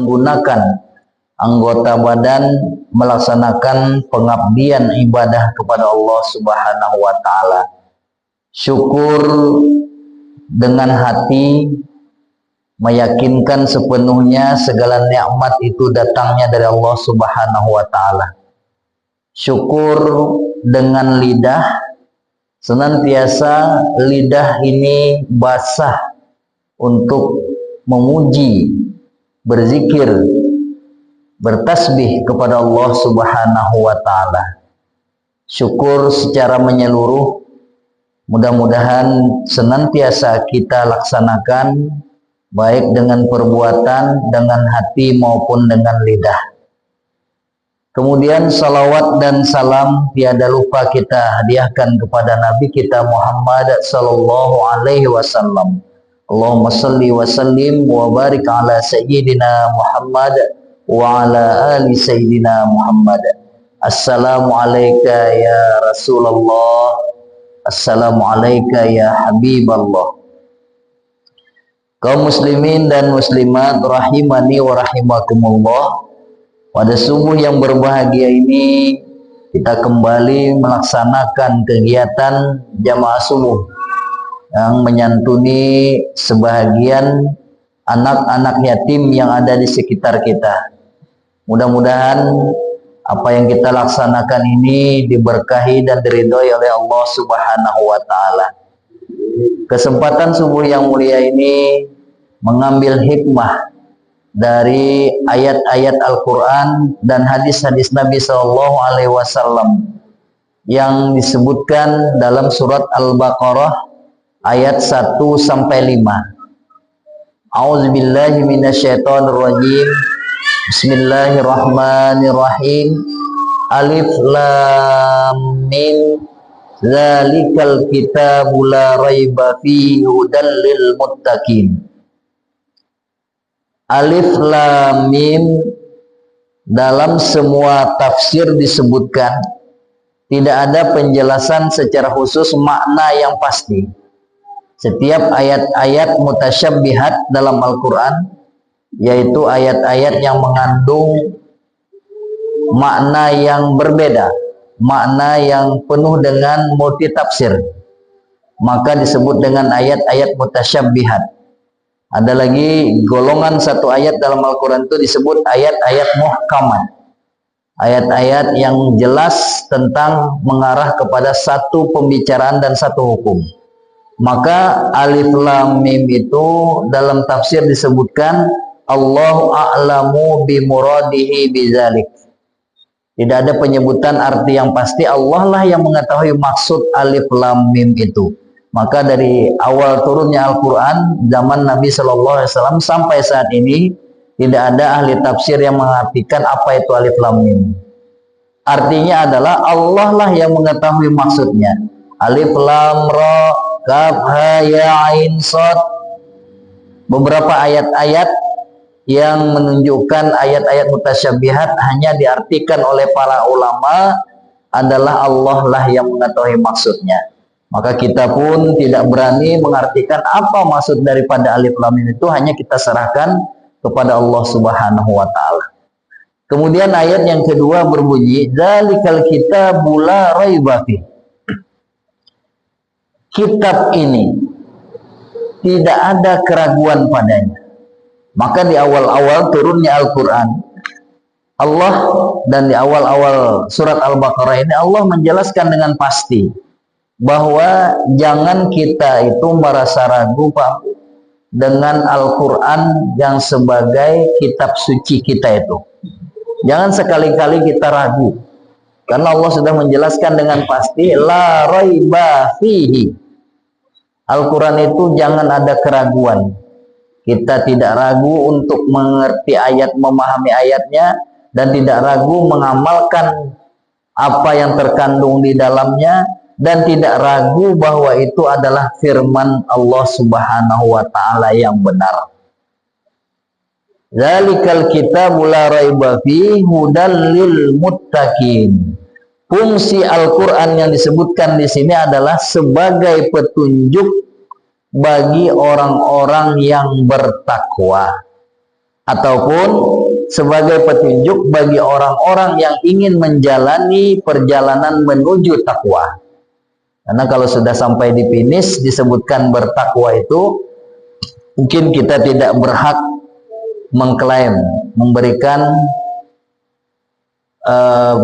menggunakan anggota badan melaksanakan pengabdian ibadah kepada Allah Subhanahu wa taala. Syukur dengan hati, meyakinkan sepenuhnya segala nikmat itu datangnya dari Allah Subhanahu wa taala. Syukur dengan lidah, senantiasa lidah ini basah untuk memuji, berzikir, bertasbih kepada Allah Subhanahu wa taala. Syukur secara menyeluruh mudah-mudahan senantiasa kita laksanakan, baik dengan perbuatan, dengan hati maupun dengan lidah. Kemudian salawat dan salam tiada lupa kita hadiahkan kepada Nabi kita Muhammad sallallahu alaihi wasallam. Allahumma salli wa sallim wa barik ala sayyidina Muhammad wa ala ali sayyidina Muhammad. Assalamu alayka ya Rasulullah, assalamu alayka ya Habiballah. Kaum muslimin dan muslimat rahimani wa rahimakumullah, pada subuh yang berbahagia ini kita kembali melaksanakan kegiatan jamaah subuh yang menyantuni sebahagian anak-anak yatim yang ada di sekitar kita. Mudah-mudahan apa yang kita laksanakan ini diberkahi dan diridhoi oleh Allah Subhanahu wa taala. Kesempatan subuh yang mulia ini mengambil hikmah dari ayat-ayat Al-Quran dan hadis-hadis Nabi Sallallahu Alaihi Wasallam yang disebutkan dalam surat Al-Baqarah ayat 1 sampai 5. A'udzubillahi minasyaitonirrajim. Bismillahirrahmanirrahim. Alif lam mim. Zalikal kitabu la raiba fihi hudal lil muttaqin. Alif lam mim dalam semua tafsir disebutkan tidak ada penjelasan secara khusus makna yang pasti. Setiap ayat-ayat mutasyabbihat dalam Al-Quran, yaitu ayat-ayat yang mengandung makna yang berbeda, makna yang penuh dengan multi tafsir, maka disebut dengan ayat-ayat mutasyabbihat. Ada lagi golongan satu ayat dalam Al-Quran itu disebut ayat-ayat muhkamat, ayat-ayat yang jelas tentang mengarah kepada satu pembicaraan dan satu hukum. Maka alif lam mim itu dalam tafsir disebutkan Allahu a'lamu bimuradihi bizalik. Tidak ada penyebutan arti yang pasti, Allah lah yang mengetahui maksud alif lam mim itu. Maka dari awal turunnya Al-Quran zaman Nabi Shallallahu Alaihi Wasallam sampai saat ini tidak ada ahli tafsir yang mengartikan apa itu alif lam mim. Artinya adalah Allah lah yang mengetahui maksudnya. Alif lam ra kaf ha ya ain shad. Beberapa ayat-ayat yang menunjukkan ayat-ayat mutasyabbihat hanya diartikan oleh para ulama adalah Allah lah yang mengetahui maksudnya. Maka kita pun tidak berani mengartikan apa maksud daripada alif lam mim itu, hanya kita serahkan kepada Allah Subhanahu wa taala. Kemudian ayat yang kedua berbunyi Dzalikal kitabu la raiba fihi. Kitab ini tidak ada keraguan padanya. Maka di awal-awal turunnya Al-Quran, Allah dan di awal-awal surat Al-Baqarah ini Allah menjelaskan dengan pasti bahwa jangan kita itu merasa ragu Pak dengan Al-Quran yang sebagai kitab suci kita itu. Jangan sekali-kali kita ragu, karena Allah sudah menjelaskan dengan pasti la raiba fihi. Al-Quran itu jangan ada keraguan. Kita tidak ragu untuk mengerti ayat, memahami ayatnya, dan tidak ragu mengamalkan apa yang terkandung di dalamnya, dan tidak ragu bahwa itu adalah firman Allah Subhanahu wa taala yang benar. Dzalikal kitabu la raiba fihi hudal lil muttaqin. Fungsi Al-Qur'an yang disebutkan di sini adalah sebagai petunjuk bagi orang-orang yang bertakwa. ataupun sebagai petunjuk bagi orang-orang yang ingin menjalani perjalanan menuju takwa. Karena kalau sudah sampai di finish disebutkan bertakwa itu, mungkin kita tidak berhak mengklaim, memberikan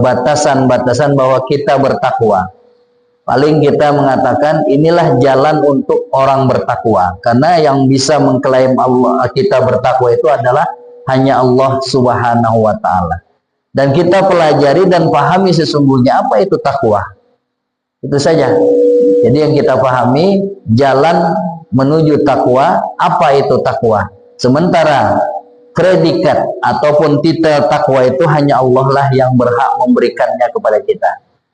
batasan-batasan bahwa kita bertakwa. Paling kita mengatakan inilah jalan untuk orang bertakwa, karena yang bisa mengklaim Allah kita bertakwa itu adalah hanya Allah Subhanahu wa Ta'ala. Dan kita pelajari dan pahami sesungguhnya apa itu takwa. Itu saja. Jadi yang kita pahami jalan menuju takwa, apa itu takwa. Sementara predikat ataupun titel takwa itu hanya Allah lah yang berhak memberikannya kepada kita.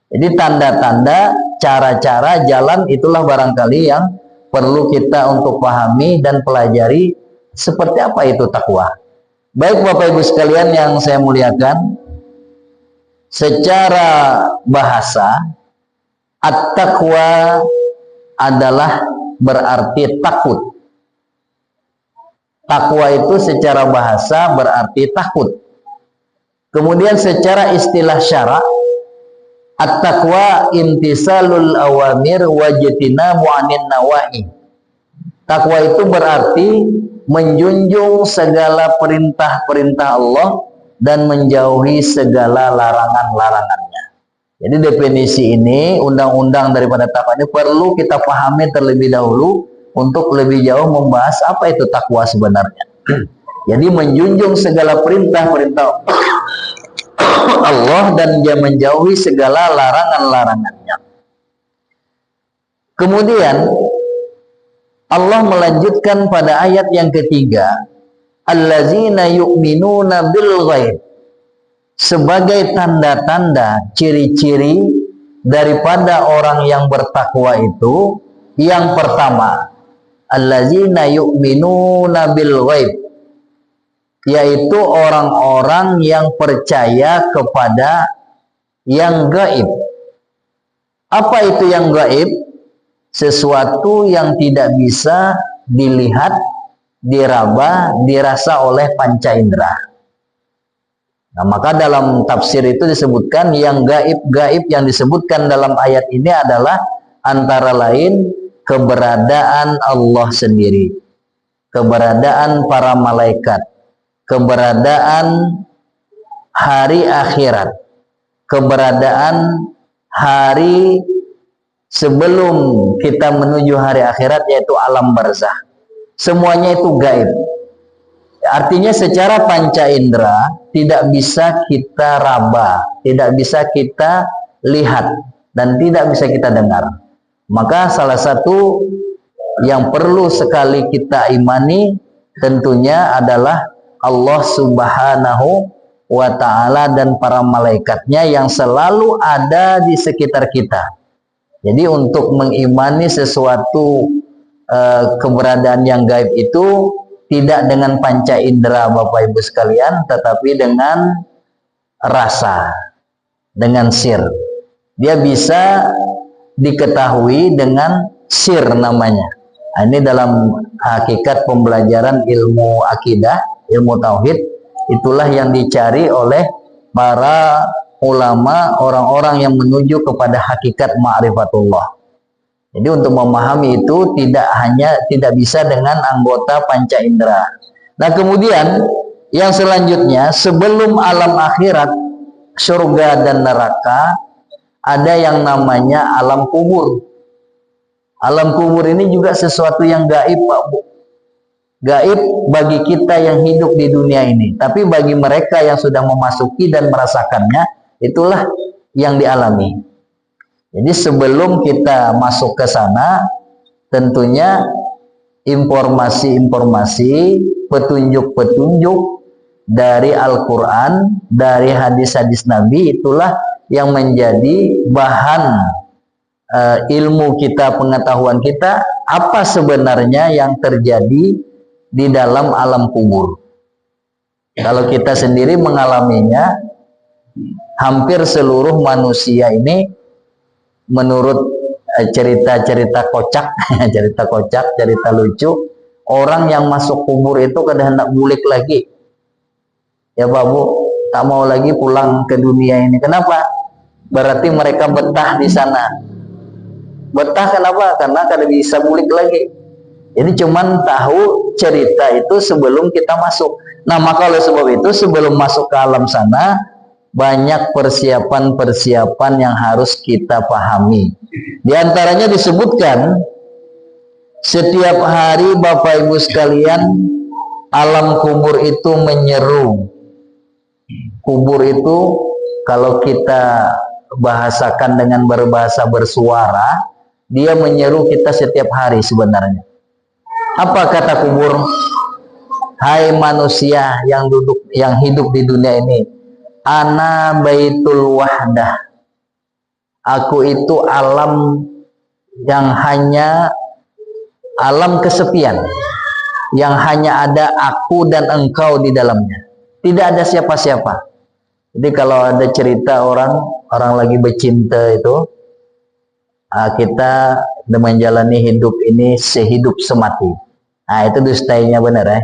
Jadi tanda-tanda, cara-cara, jalan itulah barangkali yang perlu kita untuk pahami dan pelajari seperti apa itu takwa. Baik Bapak Ibu sekalian yang saya muliakan, secara bahasa at-taqwa adalah berarti takut. Takwa itu secara bahasa berarti takut. Kemudian secara istilah syara, at-taqwa imtisalul awamir wajtinabu 'anil nawahi. Takwa itu berarti menjunjung segala perintah-perintah Allah dan menjauhi segala larangan-larangannya. Jadi definisi ini, undang-undang daripada takwa ini perlu kita pahami terlebih dahulu untuk lebih jauh membahas apa itu takwa sebenarnya. Jadi menjunjung segala perintah-perintah Allah dan dia menjauhi segala larangan-larangannya. Kemudian Allah melanjutkan pada ayat yang ketiga, allazina yu'minuna bil ghaib. Sebagai tanda-tanda, ciri-ciri daripada orang yang bertakwa itu, yang pertama, allazina yu'minuna bil ghaib, yaitu orang-orang yang percaya kepada yang gaib. Apa itu yang gaib? Sesuatu yang tidak bisa dilihat, diraba, dirasa oleh panca indera. Nah, maka dalam tafsir itu disebutkan yang gaib-gaib yang disebutkan dalam ayat ini adalah antara lain keberadaan Allah sendiri, keberadaan para malaikat, keberadaan hari akhirat, keberadaan hari sebelum kita menuju hari akhirat, yaitu alam barzah. Semuanya itu gaib. Artinya secara panca indera tidak bisa kita raba, tidak bisa kita lihat, dan tidak bisa kita dengar. Maka salah satu yang perlu sekali kita imani tentunya adalah Allah Subhanahu wa Ta'ala dan para malaikatnya yang selalu ada di sekitar kita. Jadi untuk mengimani sesuatu keberadaan yang gaib itu tidak dengan panca indera Bapak Ibu sekalian, tetapi dengan rasa, dengan sir. Dia bisa diketahui dengan sir namanya. Nah, ini dalam hakikat pembelajaran ilmu akidah, ilmu tauhid, itulah yang dicari oleh para ulama, orang-orang yang menuju kepada hakikat ma'rifatullah. Jadi untuk memahami itu tidak bisa dengan anggota panca indera. Nah, kemudian yang selanjutnya, sebelum alam akhirat, surga dan neraka, ada yang namanya alam kubur. Alam kubur ini juga sesuatu yang gaib, Pak Bu. Gaib bagi kita yang hidup di dunia ini, tapi bagi mereka yang sudah memasuki dan merasakannya, itulah yang dialami. Jadi sebelum kita masuk ke sana, tentunya informasi-informasi, petunjuk-petunjuk dari Al-Quran, dari hadis-hadis Nabi, itulah yang menjadi bahan ilmu kita, pengetahuan kita, apa sebenarnya yang terjadi di dalam alam kubur. Kalau kita sendiri mengalaminya, hampir seluruh manusia ini menurut cerita-cerita kocak, cerita lucu, orang yang masuk kubur itu kada hendak bulik lagi. Ya babu, tak mau lagi pulang ke dunia ini. Kenapa? Berarti mereka betah di sana. Betah kenapa? Karena kada bisa balik lagi. Jadi cuman tahu cerita itu sebelum kita masuk. Nah maka oleh sebab itu sebelum masuk ke alam sana, banyak persiapan-persiapan yang harus kita pahami. Di antaranya disebutkan, setiap hari Bapak Ibu sekalian, alam kubur itu menyeru. Kubur itu kalau kita bahasakan dengan berbahasa bersuara, dia menyeru kita setiap hari sebenarnya. Apa kata kubur? Hai manusia yang hidup di dunia ini, ana baitul wahdah. Aku itu alam yang hanya alam kesepian, yang hanya ada aku dan engkau di dalamnya. Tidak ada siapa-siapa. Jadi kalau ada cerita orang lagi bercinta itu, kita menjalani hidup ini sehidup semati. Nah itu dustainya benar ya.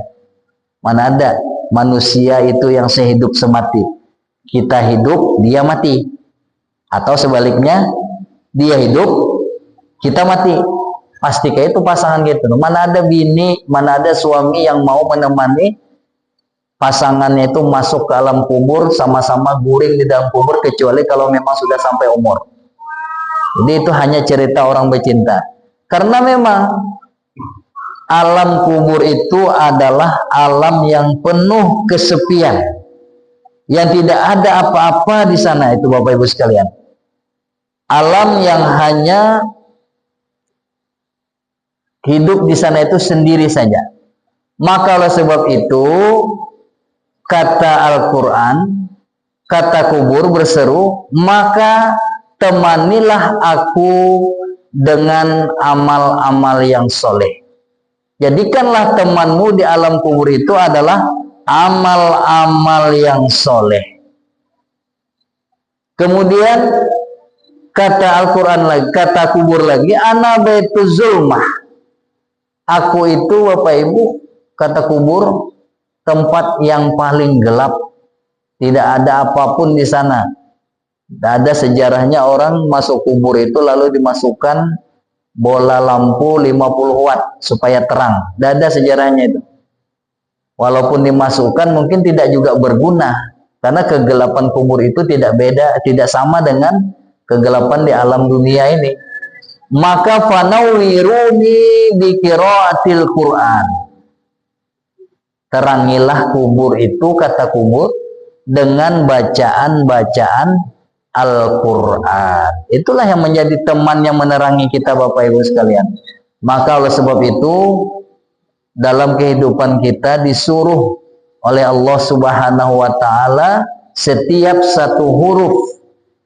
Mana ada manusia itu yang sehidup semati. Kita hidup, dia mati. Atau sebaliknya, dia hidup, kita mati. Pasti kayak itu pasangan gitu. Mana ada bini, mana ada suami yang mau menemani pasangannya itu masuk ke alam kubur, sama-sama guring di dalam kubur, kecuali kalau memang sudah sampai umur. Jadi itu hanya cerita orang bercinta. Karena memang alam kubur itu adalah alam yang penuh kesepian, yang tidak ada apa-apa di sana, itu Bapak Ibu sekalian. Alam yang hanya hidup di sana itu sendiri saja. Maka oleh sebab itu kata Al-Quran, kata kubur berseru, maka temanilah aku dengan amal-amal yang soleh. Jadikanlah temanmu di alam kubur itu adalah amal-amal yang soleh. Kemudian kata Al-Quran lagi, kata kubur lagi, ana baitu zulmah. Aku itu Bapak Ibu, kata kubur, tempat yang paling gelap. Tidak ada apapun di sana. Tidak ada sejarahnya orang masuk kubur itu lalu dimasukkan bola lampu 50 watt supaya terang. Tidak ada sejarahnya itu. Walaupun dimasukkan mungkin tidak juga berguna, karena kegelapan kubur itu tidak beda, tidak sama dengan kegelapan di alam dunia ini. Maka fanawwiruni bi qiraatil Quran. Terangilah kubur itu, kata kubur, dengan bacaan-bacaan Al-Quran. Itulah yang menjadi teman yang menerangi kita Bapak Ibu sekalian. Maka oleh sebab itu dalam kehidupan kita disuruh oleh Allah Subhanahu wa Ta'ala, setiap satu huruf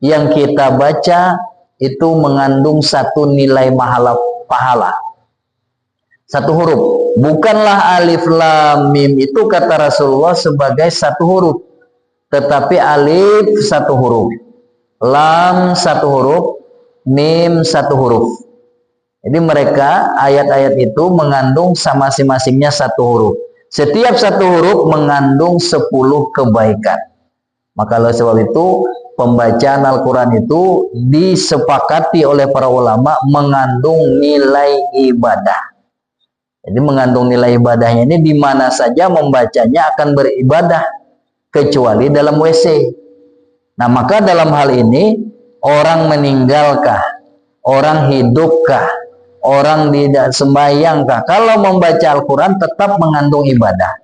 yang kita baca itu mengandung satu nilai pahala. Satu huruf. Bukanlah alif lam mim itu kata Rasulullah sebagai satu huruf, tetapi alif satu huruf, lam satu huruf, mim satu huruf. Jadi mereka ayat-ayat itu mengandung sama masing-masingnya satu huruf. Setiap satu huruf mengandung 10 kebaikan. Maka oleh sebab itu pembacaan Al-Quran itu disepakati oleh para ulama mengandung nilai ibadah. Jadi mengandung nilai ibadahnya ini di mana saja membacanya akan beribadah, kecuali dalam WC. Nah maka dalam hal ini orang meninggalkah, orang hidupkah, orang tidak sembahyangkah, kalau membaca Al-Quran tetap mengandung ibadah.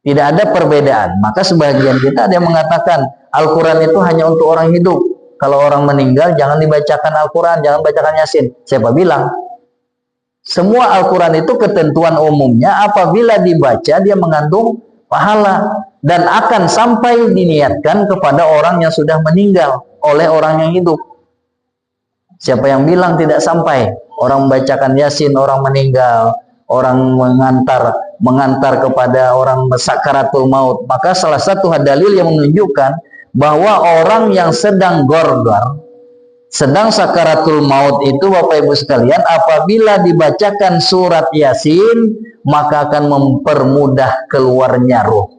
Tidak ada perbedaan. Maka sebagian kita ada yang mengatakan Al-Quran itu hanya untuk orang hidup. Kalau orang meninggal jangan dibacakan Al-Quran, jangan bacakan Yasin. Siapa bilang? Semua Al-Quran itu ketentuan umumnya apabila dibaca dia mengandung pahala dan akan sampai diniatkan kepada orang yang sudah meninggal oleh orang yang hidup. Siapa yang bilang tidak sampai? Orang membacakan Yasin orang meninggal, orang mengantar kepada orang sakaratul maut. Maka salah satu dalil yang menunjukkan bahwa orang yang sedang gorgor, sedang sakaratul maut itu Bapak Ibu sekalian, apabila dibacakan surat Yasin maka akan mempermudah keluarnya ruh.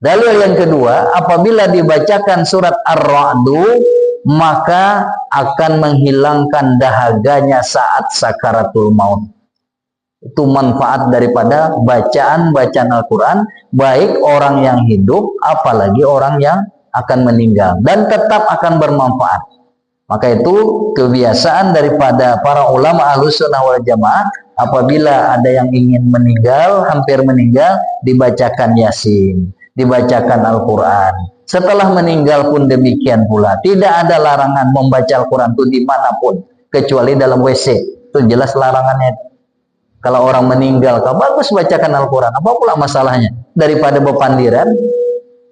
Dalil yang kedua, apabila dibacakan surat Ar-Ra'du, maka akan menghilangkan dahaganya saat sakaratul maut. Itu manfaat daripada bacaan-bacaan Al-Quran, baik orang yang hidup, apalagi orang yang akan meninggal, dan tetap akan bermanfaat. Maka itu kebiasaan daripada para ulama Ahlussunnah wal Jamaah, apabila ada yang ingin meninggal, hampir meninggal, dibacakan Yasin, dibacakan Al-Quran. Setelah meninggal pun demikian pula. Tidak ada larangan membaca Al-Quran itu dimanapun, kecuali dalam WC. Itu jelas larangannya. Kalau orang meninggal, kau bagus bacakan Al-Quran. Apa pula masalahnya? Daripada bepandiran,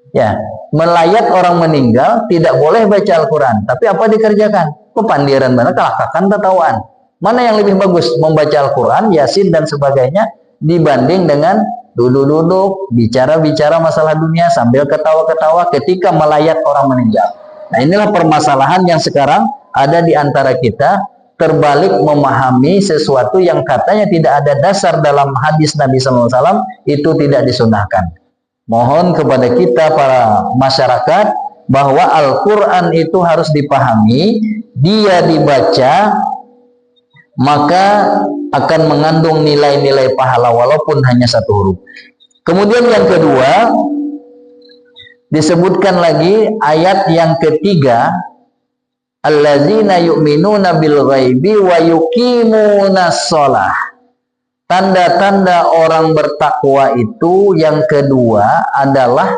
ya, melayat orang meninggal tidak boleh baca Al-Quran. Tapi apa dikerjakan? Pepandiran mana? Kelakakan tertawaan. Mana yang lebih bagus? Membaca Al-Quran, Yasin dan sebagainya, dibanding dengan duduk-duduk, bicara-bicara masalah dunia sambil ketawa-ketawa ketika melayat orang meninggal. Nah, inilah permasalahan yang sekarang ada di antara kita, terbalik memahami sesuatu yang katanya tidak ada dasar dalam hadis Nabi SAW, itu tidak disunahkan. Mohon kepada kita para masyarakat bahwa Al-Quran itu harus dipahami, dia dibaca maka akan mengandung nilai-nilai pahala walaupun hanya satu huruf. Kemudian yang kedua, disebutkan lagi ayat yang ketiga, allazina yu'minuna bil ghaibi wa yuqimunas shalah. Tanda-tanda orang bertakwa itu yang kedua adalah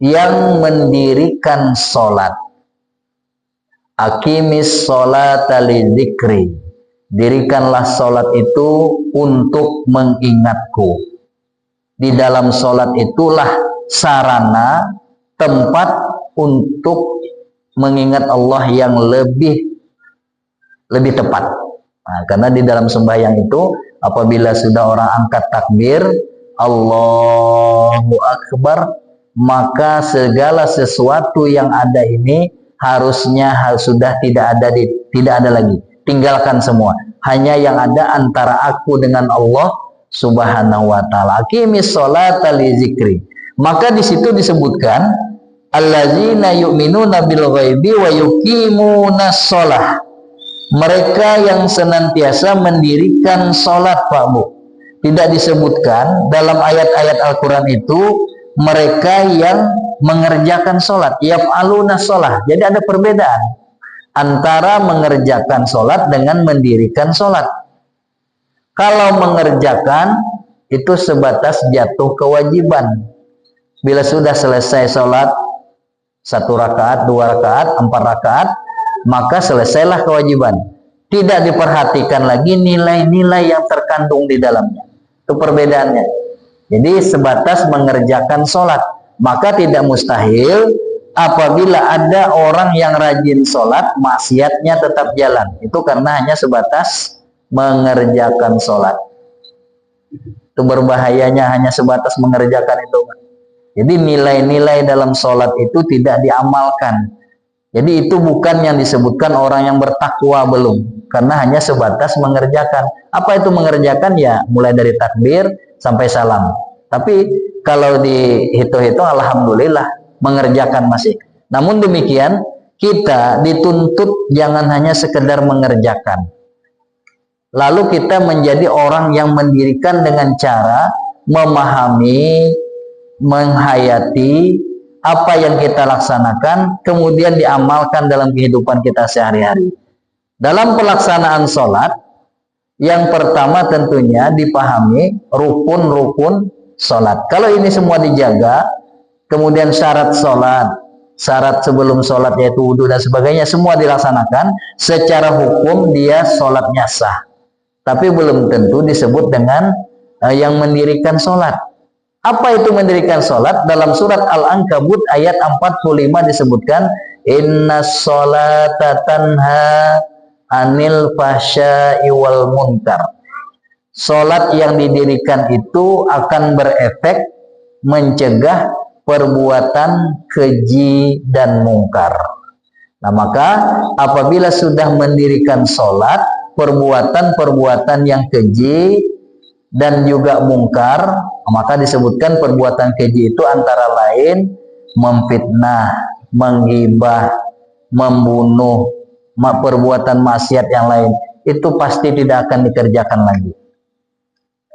yang mendirikan sholat. Aqimis sholata lidzikri. Dirikanlah sholat itu untuk mengingatku. Di dalam sholat itulah sarana, tempat untuk mengingat Allah yang lebih tepat. Nah, karena di dalam sembahyang itu apabila sudah orang angkat takbir Allahu Akbar, maka segala sesuatu yang ada ini harusnya sudah tidak ada lagi. Tinggalkan semua. Hanya yang ada antara aku dengan Allah Subhanahu wa taala. Aqimis sholata li zikri. Maka di situ disebutkan allazina yu'minuna bil ghaibi wa yuqimunas shalah. Mereka yang senantiasa mendirikan sholat, Pak Bu. Tidak disebutkan dalam ayat-ayat Al-Quran itu mereka yang mengerjakan sholat, yaf'aluna sholat. Jadi ada perbedaan antara mengerjakan sholat dengan mendirikan sholat. Kalau mengerjakan itu sebatas jatuh kewajiban. Bila sudah selesai sholat 1 rakaat, 2 rakaat, 4 rakaat, maka selesailah kewajiban. Tidak diperhatikan lagi nilai-nilai yang terkandung di dalamnya. Itu perbedaannya. Jadi sebatas mengerjakan sholat. Maka tidak mustahil apabila ada orang yang rajin sholat, maksiatnya tetap jalan. Itu karena hanya sebatas mengerjakan sholat. Itu berbahayanya hanya sebatas mengerjakan itu. Jadi nilai-nilai dalam sholat itu tidak diamalkan. Jadi itu bukan yang disebutkan orang yang bertakwa, belum. Karena hanya sebatas mengerjakan. Apa itu mengerjakan? Ya mulai dari takbir sampai salam. Tapi kalau dihitung-hitung alhamdulillah mengerjakan masih. Namun demikian kita dituntut jangan hanya sekedar mengerjakan. Lalu kita menjadi orang yang mendirikan dengan cara memahami, menghayati apa yang kita laksanakan, kemudian diamalkan dalam kehidupan kita sehari-hari. Dalam pelaksanaan sholat, yang pertama tentunya dipahami rukun-rukun sholat. Kalau ini semua dijaga, kemudian syarat sholat, syarat sebelum sholat yaitu wudhu dan sebagainya, semua dilaksanakan, secara hukum dia sholatnya sah. Tapi belum tentu disebut dengan yang mendirikan sholat. Apa itu mendirikan sholat? Dalam surat Al-Ankabut ayat 45 disebutkan inna sholata tanha anil fahsya'i wal munkar. Sholat yang didirikan itu akan berefek mencegah perbuatan keji dan mungkar. Nah maka apabila sudah mendirikan sholat, perbuatan-perbuatan yang keji dan juga mungkar, maka disebutkan perbuatan keji itu antara lain memfitnah, menggibah, membunuh, perbuatan maksiat yang lain. Itu pasti tidak akan dikerjakan lagi.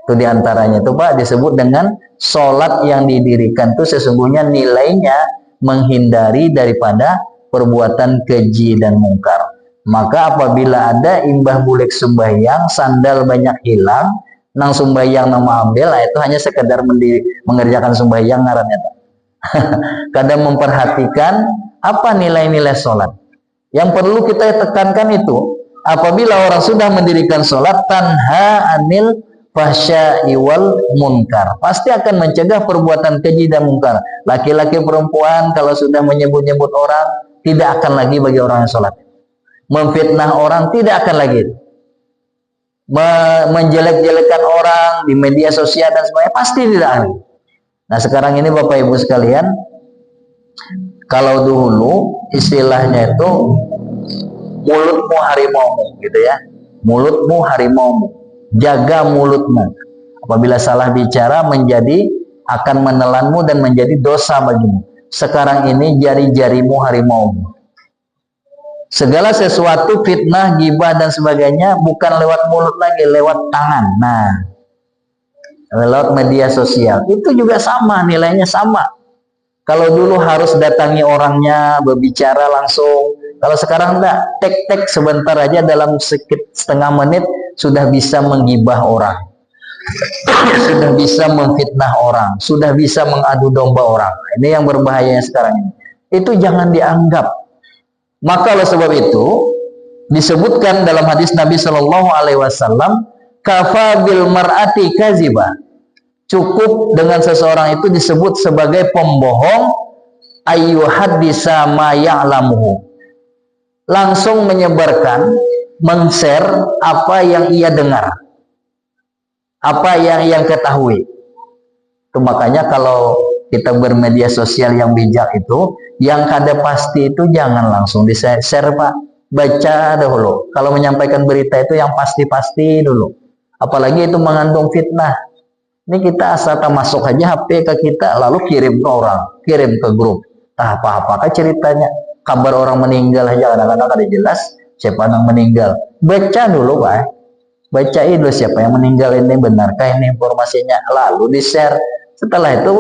Itu diantaranya itu Pak disebut dengan sholat yang didirikan itu sesungguhnya nilainya menghindari daripada perbuatan keji dan mungkar. Maka apabila ada imbah bulik sembahyang, sandal banyak hilang, nang sembahyang nama ambil, nah itu hanya sekedar mengerjakan sembahyang ngarannya. Kadang memperhatikan apa nilai-nilai sholat. Yang perlu kita tekankan itu, apabila orang sudah mendirikan sholat, tanha anil fahsya'i wal munkar, pasti akan mencegah perbuatan keji dan mungkar. Laki-laki perempuan kalau sudah menyebut-nyebut orang, tidak akan lagi bagi orang yang sholat. Memfitnah orang tidak akan lagi. Menjelek-jelekan orang di media sosial dan sebagainya pasti tidak ada. Nah sekarang ini Bapak Ibu sekalian, kalau dulu istilahnya itu mulutmu harimaumu gitu ya, mulutmu harimaumu, jaga mulutmu. Apabila salah bicara akan menelanmu dan menjadi dosa bagimu. Sekarang ini jari-jarimu harimaumu. Segala sesuatu fitnah, gibah dan sebagainya bukan lewat mulut lagi, lewat tangan. Nah, lewat media sosial itu juga sama, nilainya sama. Kalau dulu harus datangi orangnya, berbicara langsung. Kalau sekarang enggak, tek-tek sebentar aja dalam setengah menit sudah bisa menggibah orang, sudah bisa memfitnah orang, sudah bisa mengadu domba orang. Ini yang berbahayanya sekarang ini. Itu jangan dianggap. Maka oleh sebab itu disebutkan dalam hadis Nabi Shallallahu Alaihi Wasallam, kafa bil mar'ati kaziba, cukup dengan seseorang itu disebut sebagai pembohong, ayyuhaddisa ma ya'lamuhu, langsung menyebarkan, men-share apa yang ia dengar, apa yang ia ketahui. Itu makanya kalau kita bermedia sosial yang bijak itu, yang kada pasti itu jangan langsung di-share Pak. Baca dahulu. Kalau menyampaikan berita itu yang pasti-pasti dulu. Apalagi itu mengandung fitnah. Ini kita asal masuk aja HP ke kita, lalu kirim ke orang, kirim ke grup. Apa-apakah ceritanya? Kabar orang meninggal aja kadang-kadang ada jelas siapa yang meninggal. Baca dulu Pak. Baca dulu siapa yang meninggal ini, benarkah ini informasinya, lalu di-share. Setelah itu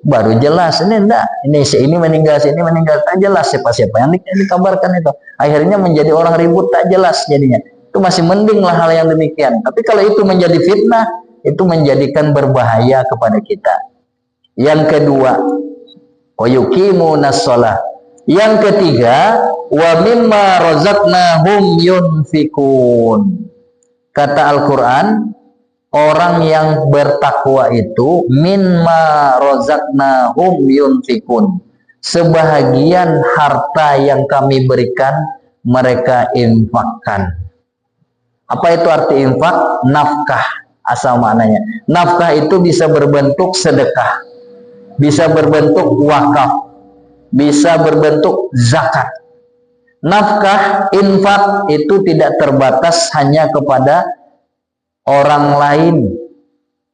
baru jelas ini enggak, ini meninggal, tak jelas siapa-siapa yang dikabarkan itu. Akhirnya menjadi orang ribut tak jelas jadinya. Itu masih mending lah hal yang demikian. Tapi kalau itu menjadi fitnah, itu menjadikan berbahaya kepada kita. Yang kedua, wayuqimunas shalah. Yang ketiga, wa mimma razaqnahum yunfikun. Kata Al-Qur'an, orang yang bertakwa itu mimma razaqnahum yunfikun. Sebahagian harta yang kami berikan mereka infakkan. Apa itu arti infak? Nafkah asal maknanya. Nafkah itu bisa berbentuk sedekah, bisa berbentuk wakaf, bisa berbentuk zakat. Nafkah, infak itu tidak terbatas hanya kepada orang lain,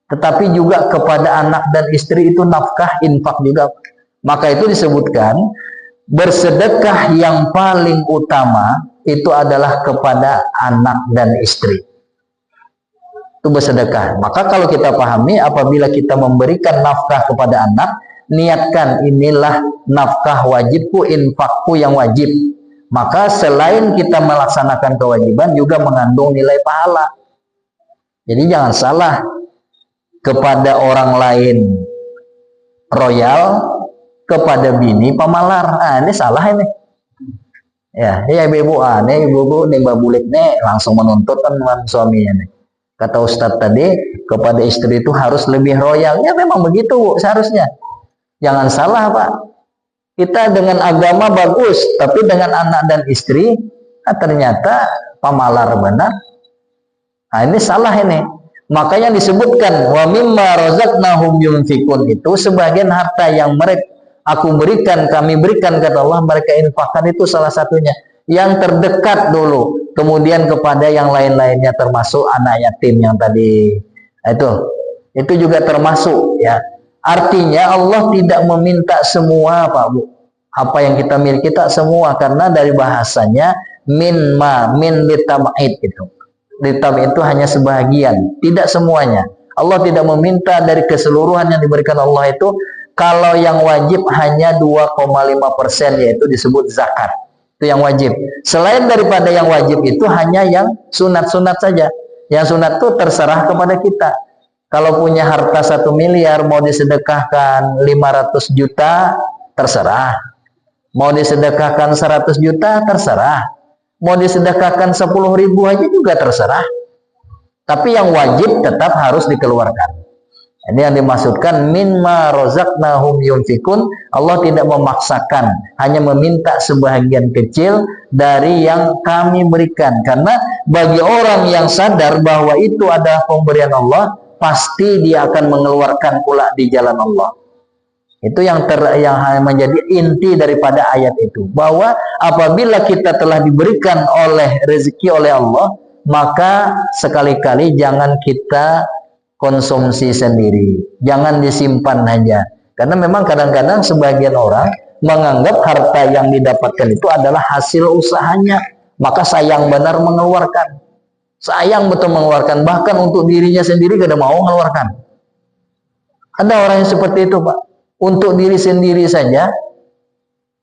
tetapi juga kepada anak dan istri itu nafkah, infak juga. Maka itu disebutkan bersedekah yang paling utama itu adalah kepada anak dan istri. Itu bersedekah. Maka kalau kita pahami, apabila kita memberikan nafkah kepada anak, niatkan inilah nafkah wajibku, infakku yang wajib. Maka selain kita melaksanakan kewajiban juga mengandung nilai pahala. Jadi jangan salah, kepada orang lain royal, kepada bini pamalar. Nah, ini salah ini. Ya ibu-ibu, ibu-ibu nih babulik nih langsung menuntut kan suaminya nih. Kata Ustadz tadi, kepada istri itu harus lebih royal. Ya memang begitu Bu, seharusnya. Jangan salah Pak. Kita dengan agama bagus, tapi dengan anak dan istri ternyata pamalar benar. Nah ini salah ini. Makanya disebutkan wa mimma razaqnahum yunfikun, itu sebagian harta yang aku berikan, kami berikan kata Allah, mereka infakkan, itu salah satunya. Yang terdekat dulu, kemudian kepada yang lain-lainnya termasuk anak yatim yang tadi Itu juga termasuk ya. Artinya Allah tidak meminta semua Pak Bu. Apa yang kita miliki tak semua, karena dari bahasanya min litab'id itu. Litab'id itu hanya sebahagian, tidak semuanya. Allah tidak meminta dari keseluruhan yang diberikan Allah itu. Kalau yang wajib hanya 2,5%, yaitu disebut zakat. Itu yang wajib. Selain daripada yang wajib itu hanya yang sunat-sunat saja. Yang sunat itu terserah kepada kita. Kalau punya harta 1 miliar mau disedekahkan 500 juta terserah. Mau disedekahkan 100 juta terserah. Mau disedekahkan 10.000 aja juga terserah. Tapi yang wajib tetap harus dikeluarkan. Ini yang dimaksudkan mimma razaqnahum yunfikun. Allah tidak memaksakan, hanya meminta sebahagian kecil dari yang kami berikan. Karena bagi orang yang sadar bahwa itu adalah pemberian Allah, pasti dia akan mengeluarkan pula di jalan Allah. Itu yang menjadi inti daripada ayat itu, bahwa apabila kita telah diberikan oleh rezeki oleh Allah, maka sekali-kali jangan kita konsumsi sendiri, jangan disimpan hanya. Karena memang kadang-kadang sebagian orang menganggap harta yang didapatkan itu adalah hasil usahanya, maka sayang benar mengeluarkan. Sayang betul mengeluarkan, bahkan untuk dirinya sendiri tidak mau mengeluarkan. Ada orang yang seperti itu Pak, untuk diri sendiri saja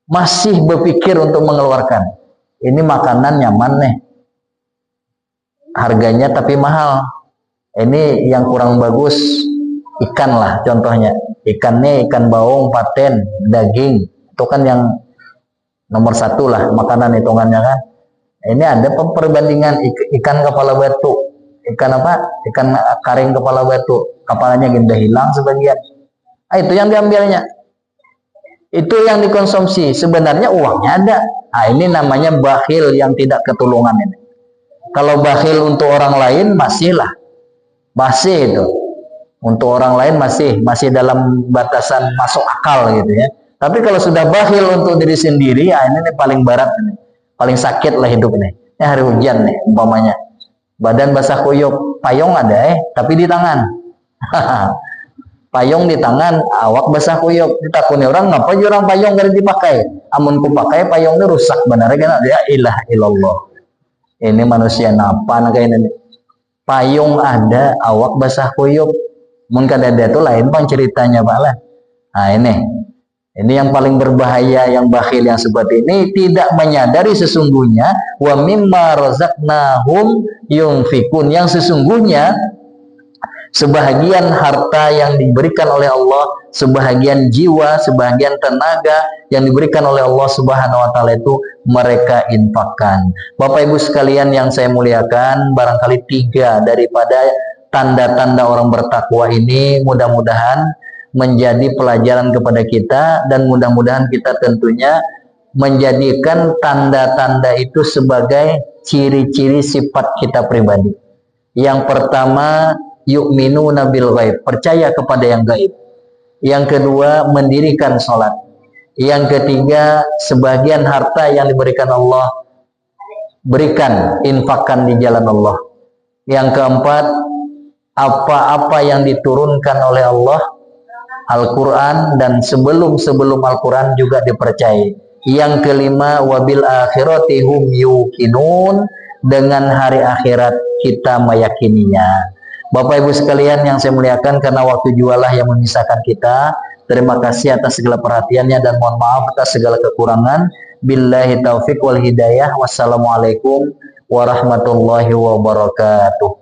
masih berpikir untuk mengeluarkan. Ini makanan nyaman nih, harganya tapi mahal. Ini yang kurang bagus, ikan lah contohnya. Ikannya ikan baung, paten, daging. Itu kan yang nomor 1 lah makanan hitungannya kan. Ini ada perbandingan ikan kepala batu. Ikan apa? Ikan karing kepala batu. Kepalanya genda hilang sebagian. Itu yang diambilnya. Itu yang dikonsumsi. Sebenarnya uangnya ada. Ini namanya bakhil yang tidak ketulungan ini. Kalau bakhil untuk orang lain masihlah. Masih itu. Untuk orang lain masih dalam batasan masuk akal gitu ya. Tapi kalau sudah bakhil untuk diri sendiri, ini paling berat ini. Paling sakit lah hidup ini. Ini hari hujan nih umpamanya. Badan basah kuyup, payung ada tapi di tangan. Payung di tangan, awak basah kuyup. Ditakuni orang, ngapa orang payung gak dipakai? Amun ku pakai payungnya rusak benar kan? Ya ilah ilallah. Ini manusia napa kayak ini. Payung ada, awak basah kuyup. Mungkin ada itu lain bang ceritanya Pak lah. Nah ini yang paling berbahaya, yang bakhil yang seperti ini tidak menyadari sesungguhnya wa mimma razaqnahum yunfikun, yang sesungguhnya sebahagian harta yang diberikan oleh Allah, sebahagian jiwa, sebahagian tenaga yang diberikan oleh Allah Subhanahu wa taala itu mereka infakkan. Bapak Ibu sekalian yang saya muliakan, barangkali 3 daripada tanda-tanda orang bertakwa ini mudah-mudahan menjadi pelajaran kepada kita, dan mudah-mudahan kita tentunya menjadikan tanda-tanda itu sebagai ciri-ciri sifat kita pribadi. Yang pertama, yu'minuna bil ghaib, percaya kepada yang gaib. Yang kedua, mendirikan sholat. Yang ketiga, sebagian harta yang diberikan Allah berikan, infakkan di jalan Allah. Yang keempat, apa-apa yang diturunkan oleh Allah, Al-Quran, dan sebelum Al-Quran juga dipercayai. Yang kelima, wabil akhirati hum yuqinun, dengan hari akhirat kita meyakininya. Bapak Ibu sekalian yang saya muliakan, karena waktu jualah yang memisahkan kita, terima kasih atas segala perhatiannya dan mohon maaf atas segala kekurangan. Billahi taufiq wal hidayah. Wassalamualaikum warahmatullahi wabarakatuh.